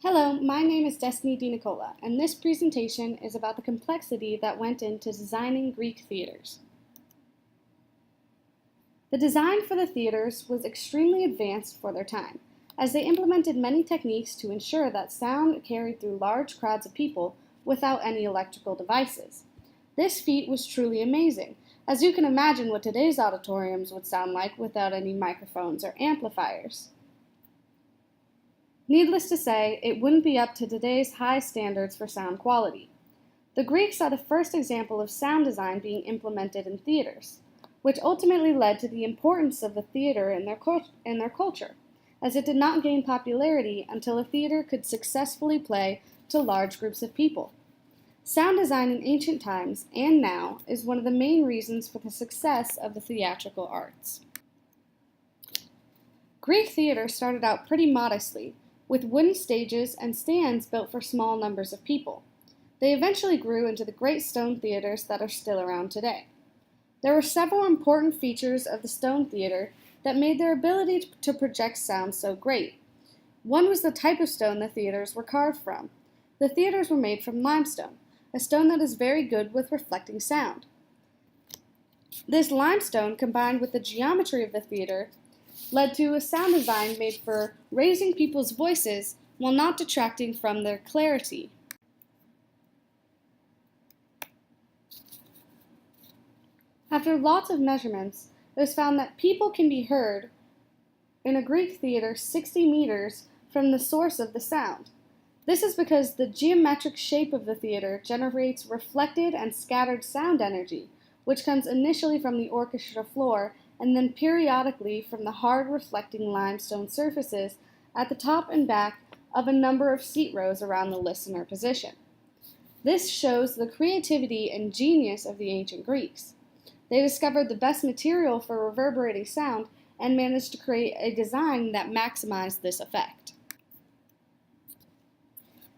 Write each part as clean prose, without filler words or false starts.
Hello, my name is Destiny DiNicola, and this presentation is about the complexity that went into designing Greek theaters. The design for the theaters was extremely advanced for their time, as they implemented many techniques to ensure that sound carried through large crowds of people without any electrical devices. This feat was truly amazing, as you can imagine what today's auditoriums would sound like without any microphones or amplifiers. Needless to say, it wouldn't be up to today's high standards for sound quality. The Greeks are the first example of sound design being implemented in theaters, which ultimately led to the importance of the theater in their culture, as it did not gain popularity until a theater could successfully play to large groups of people. Sound design in ancient times, and now, is one of the main reasons for the success of the theatrical arts. Greek theater started out pretty modestly, with wooden stages and stands built for small numbers of people. They eventually grew into the great stone theaters that are still around today. There were several important features of the stone theater that made their ability to project sound so great. One was the type of stone the theaters were carved from. The theaters were made from limestone, a stone that is very good with reflecting sound. This limestone, combined with the geometry of the theater, led to a sound design made for raising people's voices while not detracting from their clarity. After lots of measurements, it was found that people can be heard in a Greek theater 60 meters from the source of the sound. This is because the geometric shape of the theater generates reflected and scattered sound energy, which comes initially from the orchestra floor and then periodically from the hard reflecting limestone surfaces at the top and back of a number of seat rows around the listener position. This shows the creativity and genius of the ancient Greeks. They discovered the best material for reverberating sound and managed to create a design that maximized this effect.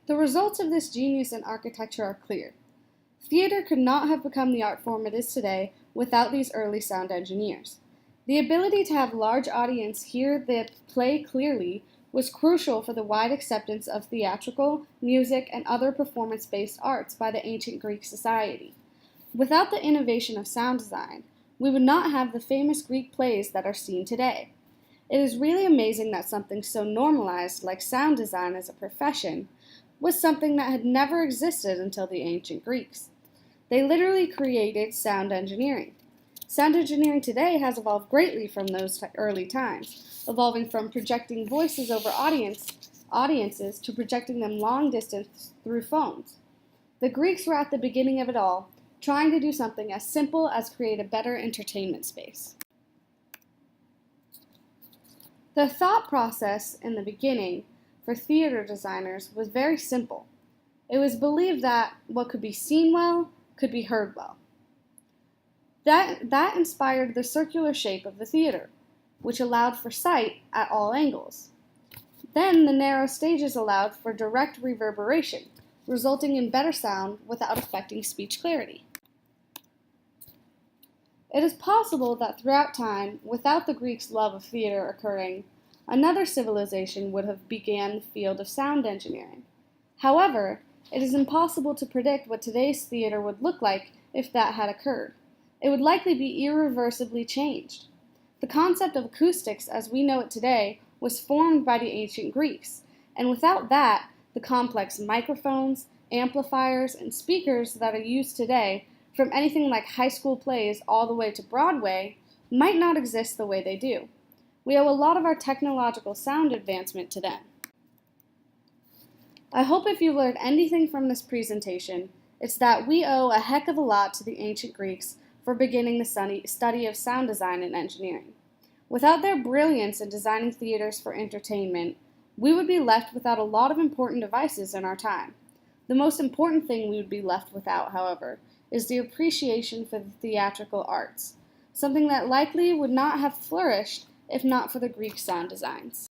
The results of this genius in architecture are clear. Theater could not have become the art form it is today without these early sound engineers. The ability to have large audience hear the play clearly was crucial for the wide acceptance of theatrical, music, and other performance-based arts by the ancient Greek society. Without the innovation of sound design, we would not have the famous Greek plays that are seen today. It is really amazing that something so normalized like sound design as a profession was something that had never existed until the ancient Greeks. They literally created sound engineering. Sound engineering today has evolved greatly from those early times, evolving from projecting voices over audiences to projecting them long distance through phones. The Greeks were at the beginning of it all, trying to do something as simple as create a better entertainment space. The thought process in the beginning for theater designers was very simple. It was believed that what could be seen well could be heard well. That inspired the circular shape of the theater, which allowed for sight at all angles. Then the narrow stages allowed for direct reverberation, resulting in better sound without affecting speech clarity. It is possible that throughout time, without the Greeks' love of theater occurring, another civilization would have began the field of sound engineering. However, it is impossible to predict what today's theater would look like if that had occurred. It would likely be irreversibly changed. The concept of acoustics as we know it today was formed by the ancient Greeks, and without that, the complex microphones, amplifiers, and speakers that are used today, from anything like high school plays all the way to Broadway, might not exist the way they do. We owe a lot of our technological sound advancement to them. I hope if you learned anything from this presentation, it's that we owe a heck of a lot to the ancient Greeks for beginning the study of sound design and engineering. Without their brilliance in designing theaters for entertainment, we would be left without a lot of important devices in our time. The most important thing we would be left without, however, is the appreciation for the theatrical arts, something that likely would not have flourished if not for the Greek sound designs.